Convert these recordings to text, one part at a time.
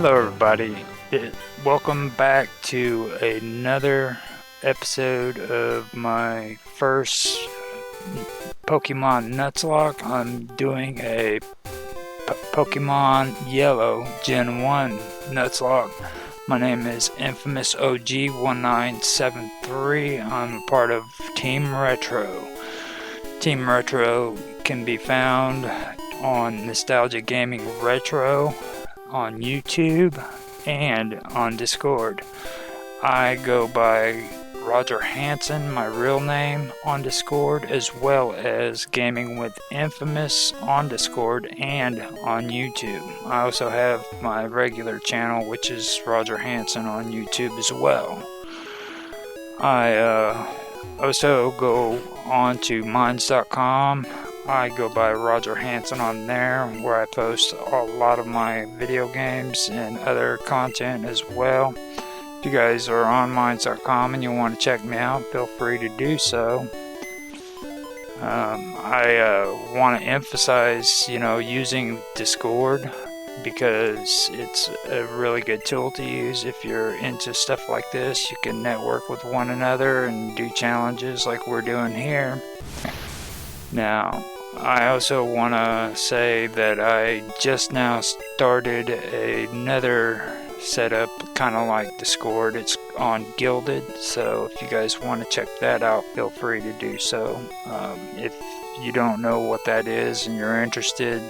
Hello everybody, welcome back to another episode of my first Pokemon Nuzlocke. I'm doing a Pokemon Yellow Gen 1 Nuzlocke. My name is Infamous OG1973. I'm a part of Team Retro. Team Retro can be found on Nostalgia Gaming Retro on YouTube and on Discord. I go by Roger Hansen, my real name, on Discord, as well as Gaming with Infamous on Discord and on YouTube. I also have my regular channel, which is Roger Hansen on YouTube as well. I also go on to Minds.com. I go by Roger Hansen on there, where I post a lot of my video games and other content as well. If you guys are on Minds.com and you want to check me out, feel free to do so. I want to emphasize, using Discord, because it's a really good tool to use if you're into stuff like this. You can network with one another and do challenges like we're doing here. Now, I also want to say that I just now started another setup kind of like Discord. It's on Gilded, so if you guys want to check that out, feel free to do so. If you don't know what that is and you're interested,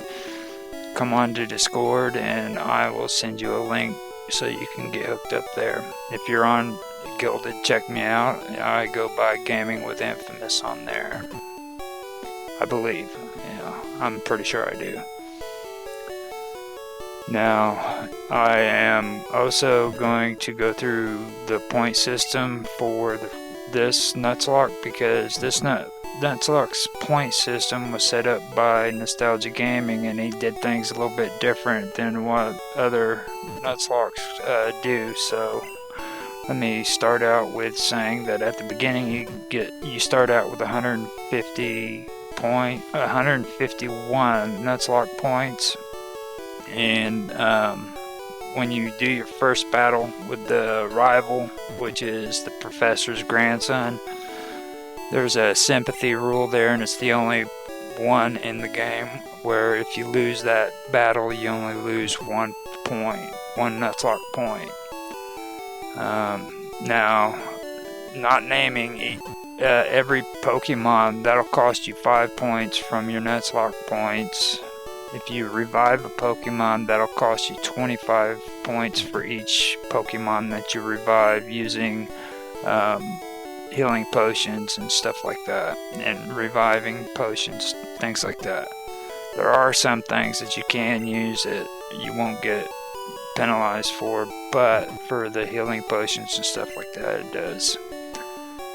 come on to Discord and I will send you a link so you can get hooked up there. If you're on Gilded, check me out. I go by Gaming with Infamous on there, I believe. I'm pretty sure I do. Now, I am also going to go through the point system for this Nuzlocke, because this Nuzlocke's point system was set up by Nostalgia Gaming, and he did things a little bit different than what other Nuzlockes do. So let me start out with saying that at the beginning you start out with 151 Nuzlocke points, and when you do your first battle with the rival, which is the professor's grandson, there's a sympathy rule there, and it's the only one in the game where if you lose that battle, you only lose 1 point, 1 Nuzlocke point. Now, not naming every Pokemon, that'll cost you 5 points from your Nuzlocke points. If you revive a Pokemon, that'll cost you 25 points for each Pokemon that you revive using healing potions and stuff like that, and reviving potions, things like that. There are some things that you can use that you won't get penalized for, but for the healing potions and stuff like that, it does.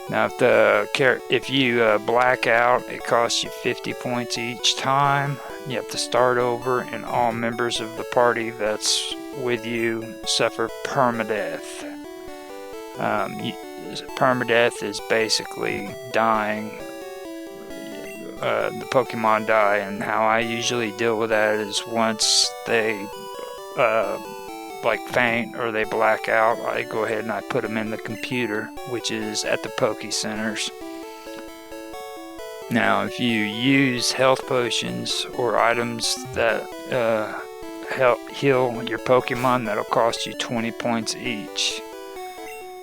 Now, if you black out, it costs you 50 points each time. You have to start over, and all members of the party that's with you suffer permadeath. Permadeath is basically dying. The Pokemon die, and how I usually deal with that is once they faint or they black out, I go ahead and I put them in the computer, which is at the Poke Centers. Now, if you use health potions or items that heal your Pokemon, that'll cost you 20 points each.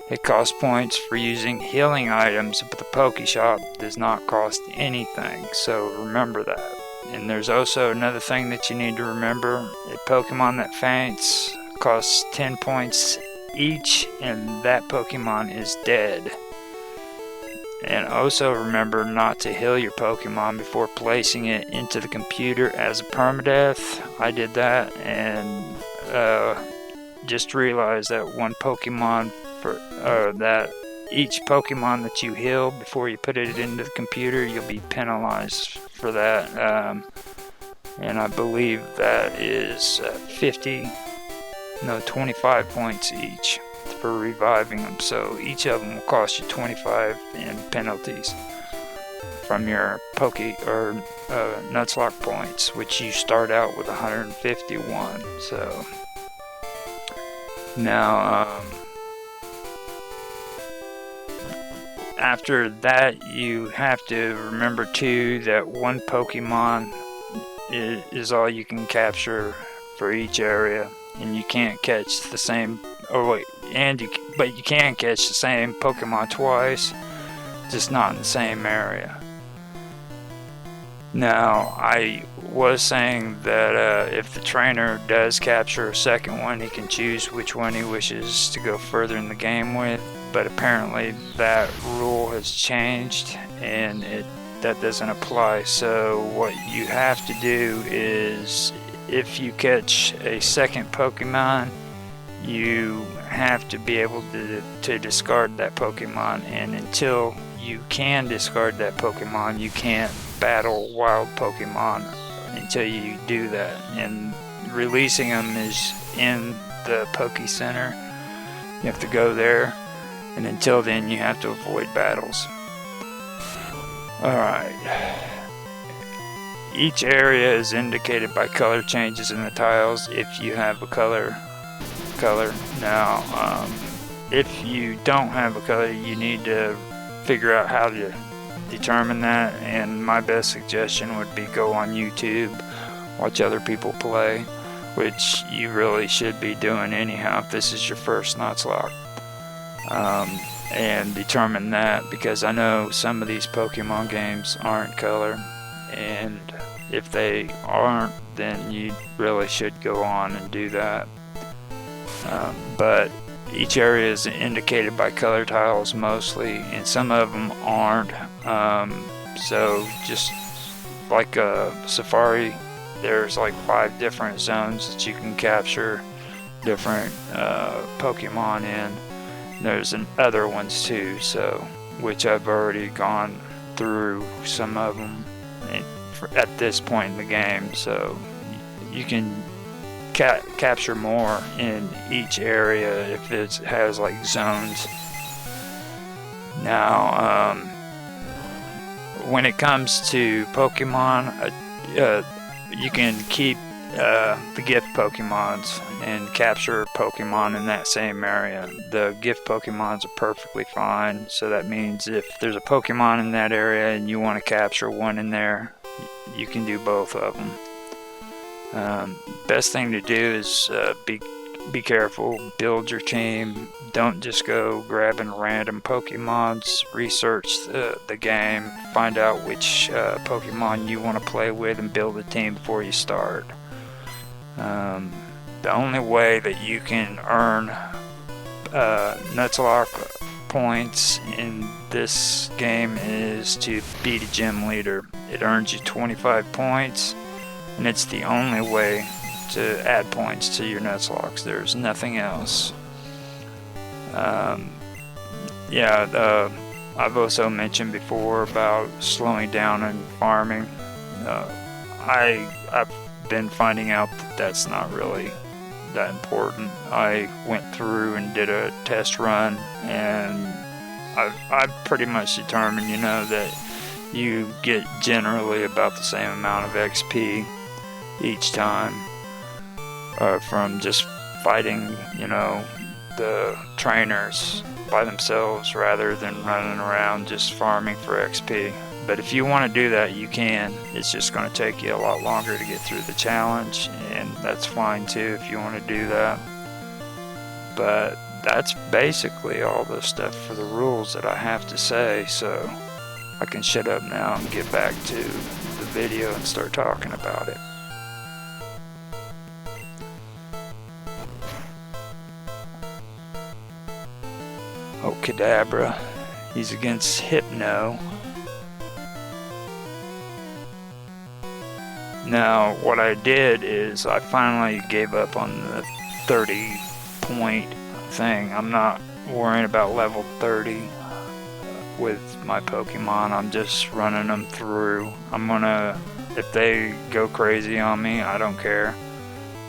It costs points for using healing items, but the Poke Shop does not cost anything, so remember that. And there's also another thing that you need to remember: a Pokemon that faints costs 10 points each, and that Pokemon is dead. And also remember not to heal your Pokemon before placing it into the computer as a permadeath. I did that, and just realized that each Pokemon that you heal before you put it into the computer, you'll be penalized for that. And I believe that is 25 points each for reviving them. So each of them will cost you 25 in penalties from your Nuzlocke points, which you start out with 151. So Now, after that, you have to remember too that one Pokemon is all you can capture for each area, and you can't catch the same. But you can catch the same Pokemon twice, just not in the same area. Now, I was saying that if the trainer does capture a second one, he can choose which one he wishes to go further in the game with, but apparently that rule has changed and that doesn't apply. So what you have to do is, if you catch a second Pokemon, you have to be able to discard that Pokemon, and until you can discard that Pokemon, you can't battle wild Pokemon until you do that. And releasing them is in the Poke Center. You have to go there, and until then you have to avoid battles. Alright. Each area is indicated by color changes in the tiles if you have a color. Now, if you don't have a color, you need to figure out how to determine that, and my best suggestion would be go on YouTube, watch other people play, which you really should be doing anyhow if this is your first Nuzlocke, and determine that, because I know some of these Pokemon games aren't color, and if they aren't, then you really should go on and do that. But each area is indicated by color tiles mostly, and some of them aren't. So just like a Safari, there's like 5 different zones that you can capture different Pokemon in. There's other ones too, so which I've already gone through some of them at this point in the game, so you can capture more in each area if it has like zones. Now, when it comes to Pokemon, you can keep the gift Pokemons and capture Pokemon in that same area. The gift Pokemons are perfectly fine, so that means if there's a Pokemon in that area and you want to capture one in there, you can do both of them. Best thing to do is be careful, build your team, don't just go grabbing random Pokemons, research the game, find out which Pokemon you want to play with and build a team before you start. The only way that you can earn Nuzlocke points in this game is to beat a gym leader. It earns you 25 points, and it's the only way to add points to your Nuzlockes. There's nothing else. I've also mentioned before about slowing down and farming. I've been finding out that that's not really that important. I went through and did a test run, and I've pretty much determined, that you get generally about the same amount of XP each time from just fighting, the trainers by themselves rather than running around just farming for XP. But if you want to do that, you can. It's just going to take you a lot longer to get through the challenge, and that's fine too if you want to do that. But that's basically all the stuff for the rules that I have to say, so I can shut up now and get back to the video and start talking about it. Oh, Kadabra. He's against Hypno. Now, what I did is I finally gave up on the 30 point thing. I'm not worrying about level 30 with my Pokemon. I'm just running them through. If they go crazy on me, I don't care.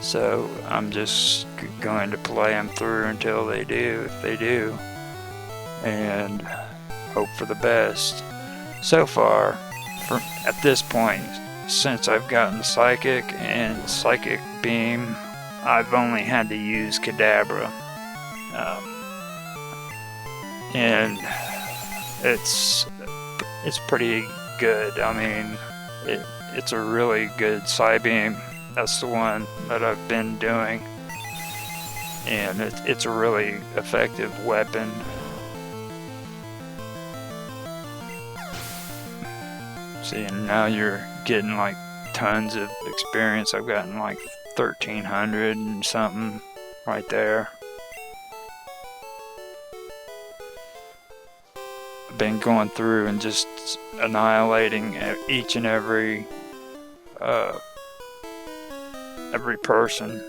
So I'm just going to play them through until they do, if they do, and hope for the best. So far, at this point, since I've gotten Psychic and Psychic Beam, I've only had to use Kadabra. And it's pretty good. I mean, it's a really good Psybeam. That's the one that I've been doing, and it's a really effective weapon. See, and now you're getting like tons of experience. I've gotten like 1300 and something right there. I've been going through and just annihilating each and every person.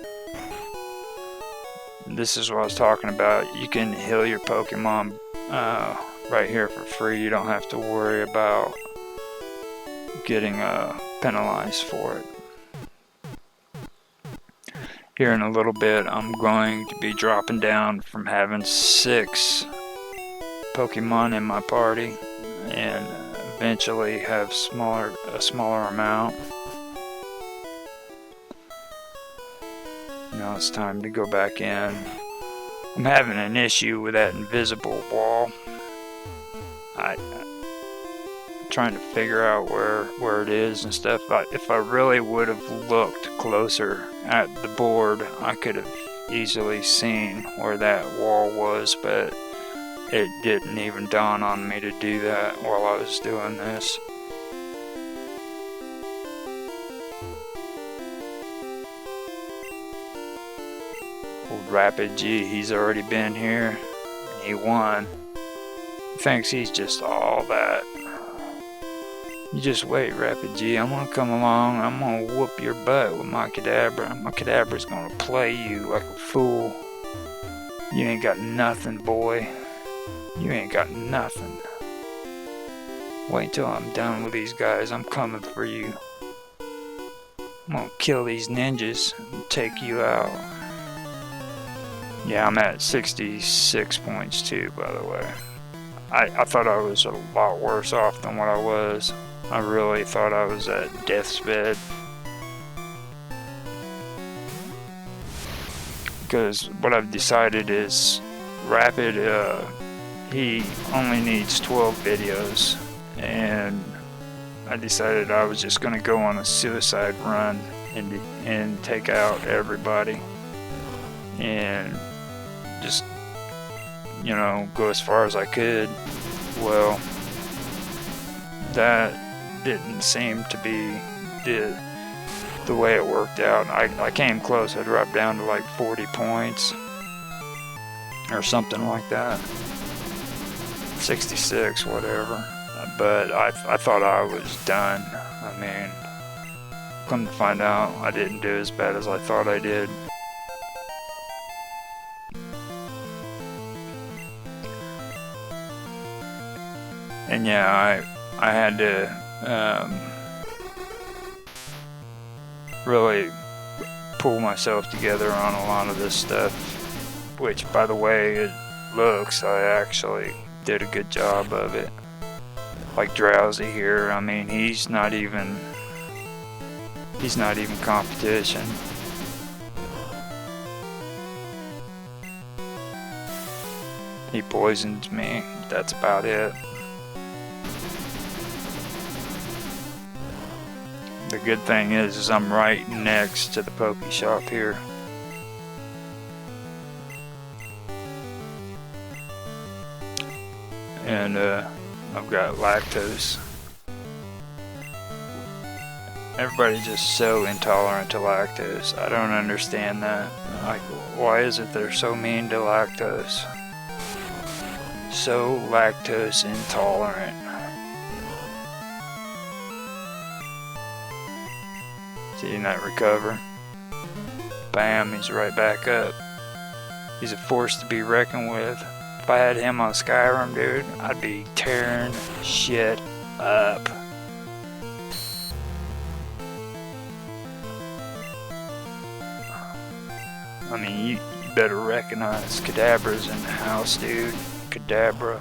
This is what I was talking about. You can heal your Pokemon right here for free. You don't have to worry about getting penalized for it. Here in a little bit, I'm going to be dropping down from having 6 Pokemon in my party and eventually have a smaller amount. Now it's time to go back in. I'm having an issue with that invisible wall. I'm trying to figure out where it is and stuff. If I really would have looked closer at the board, I could have easily seen where that wall was, but it didn't even dawn on me to do that while I was doing this. Old Rapid G, he's already been here. He won. He thinks he's just all that. You just wait, Rapid G. I'm gonna come along. I'm gonna whoop your butt with my Kadabra. My Kadabra's gonna play you like a fool. You ain't got nothing, boy. You ain't got nothing. Wait till I'm done with these guys. I'm coming for you. I'm gonna kill these ninjas and take you out. Yeah, I'm at 66 points too, by the way. I thought I was a lot worse off than what I was. I really thought I was at death's bed. Because what I've decided is Rapid, he only needs 12 videos, and I decided I was just going to go on a suicide run and take out everybody and just, you know, go as far as I could. Well, that didn't seem to be the way it worked out. I came close. I dropped down to like 40 points or something like that. 66, whatever. But I thought I was done. I mean, come to find out, I didn't do as bad as I thought I did. And yeah, I had to really pull myself together on a lot of this stuff, which, by the way, it looks, I actually did a good job of it. Like Drowsy here, I mean, he's not even competition. He poisoned me, that's about it. The good thing is I'm right next to the Poke Shop here. And I've got lactose. Everybody's just so intolerant to lactose. I don't understand that. Like, why is it they're so mean to lactose? So lactose intolerant. See that recover? Bam, he's right back up. He's a force to be reckoned with. If I had him on Skyrim, dude, I'd be tearing shit up. I mean, you better recognize Kadabra's in the house, dude. Kadabra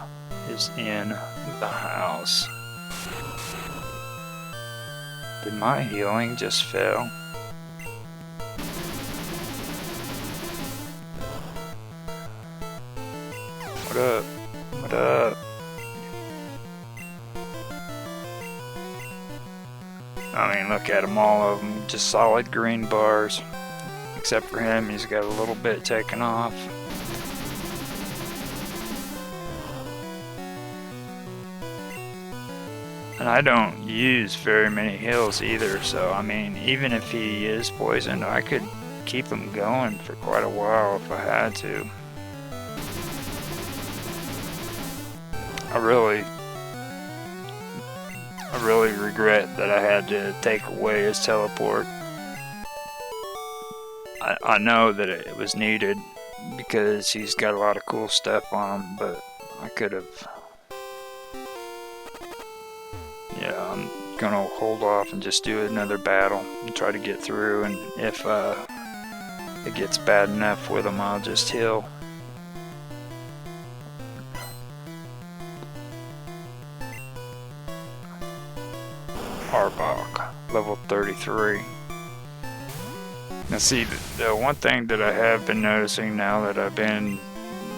is in the house. Did my healing just fail? What up? What up? I mean, look at them, all of them, just solid green bars. Except for him, he's got a little bit taken off. And I don't use very many heals either, so I mean, even if he is poisoned, I could keep him going for quite a while if I had to. I really regret that I had to take away his teleport. I know that it was needed because he's got a lot of cool stuff on him, but I could have. Yeah, I'm gonna hold off and just do another battle and try to get through, and if it gets bad enough with him, I'll just heal. Arbok, level 33. Now see, the one thing that I have been noticing now that I've been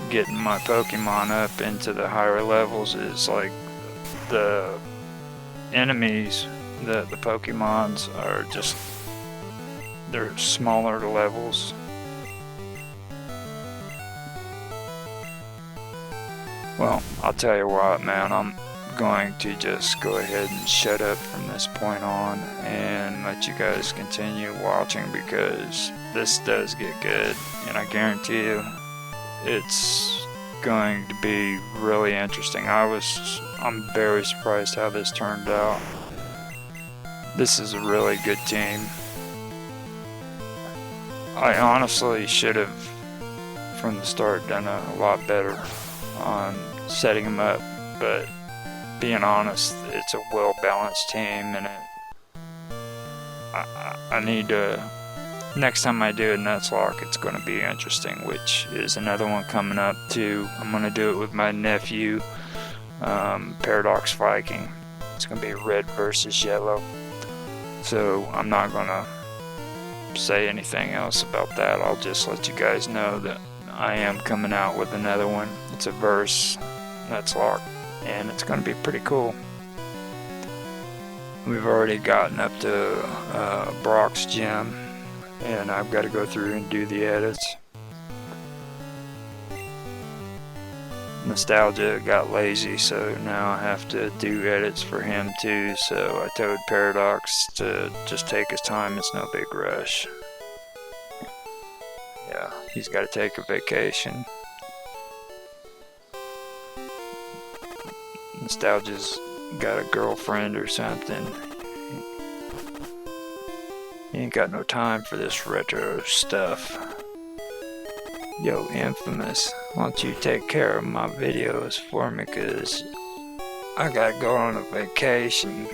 getting my Pokemon up into the higher levels is like the enemies, the Pokemons are just, they're smaller levels. Well, I'll tell you what, man, I'm going to just go ahead and shut up from this point on and let you guys continue watching, because this does get good, and I guarantee you it's going to be really interesting. I'm very surprised how this turned out. This is a really good team. I honestly should have from the start done a lot better on setting them up, but being honest, it's a well-balanced team, and I need to, next time I do a Nuzlocke, it's going to be interesting, which is another one coming up too. I'm going to do it with my nephew, Paradox Viking. It's going to be red versus yellow, so I'm not going to say anything else about that. I'll just let you guys know that I am coming out with another one. It's a verse Nuzlocke, and it's going to be pretty cool. We've already gotten up to Brock's gym, and I've got to go through and do the edits. Nostalgia got lazy, so now I have to do edits for him too, so I told Paradox to just take his time. It's no big rush. Yeah, he's got to take a vacation. Nostalgia's got a girlfriend or something. He ain't got no time for this retro stuff. Yo, Infamous, why don't you take care of my videos for me, cause I gotta go on a vacation.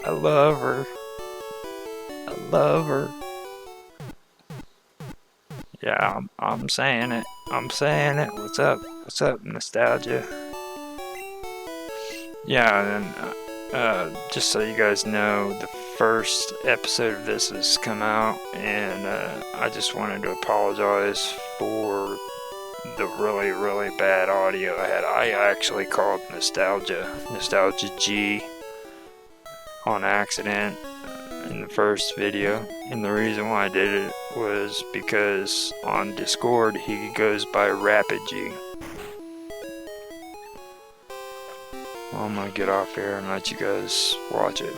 I love her. I love her. Yeah, I'm saying it. I'm saying it. What's up? What's up, Nostalgia? Yeah, and just so you guys know, the first episode of this has come out, and I just wanted to apologize for the really bad audio I had. I actually called Nostalgia G on accident in the first video, and the reason why I did it was because on Discord he goes by Rapid G. I'm gonna get off here and let you guys watch it.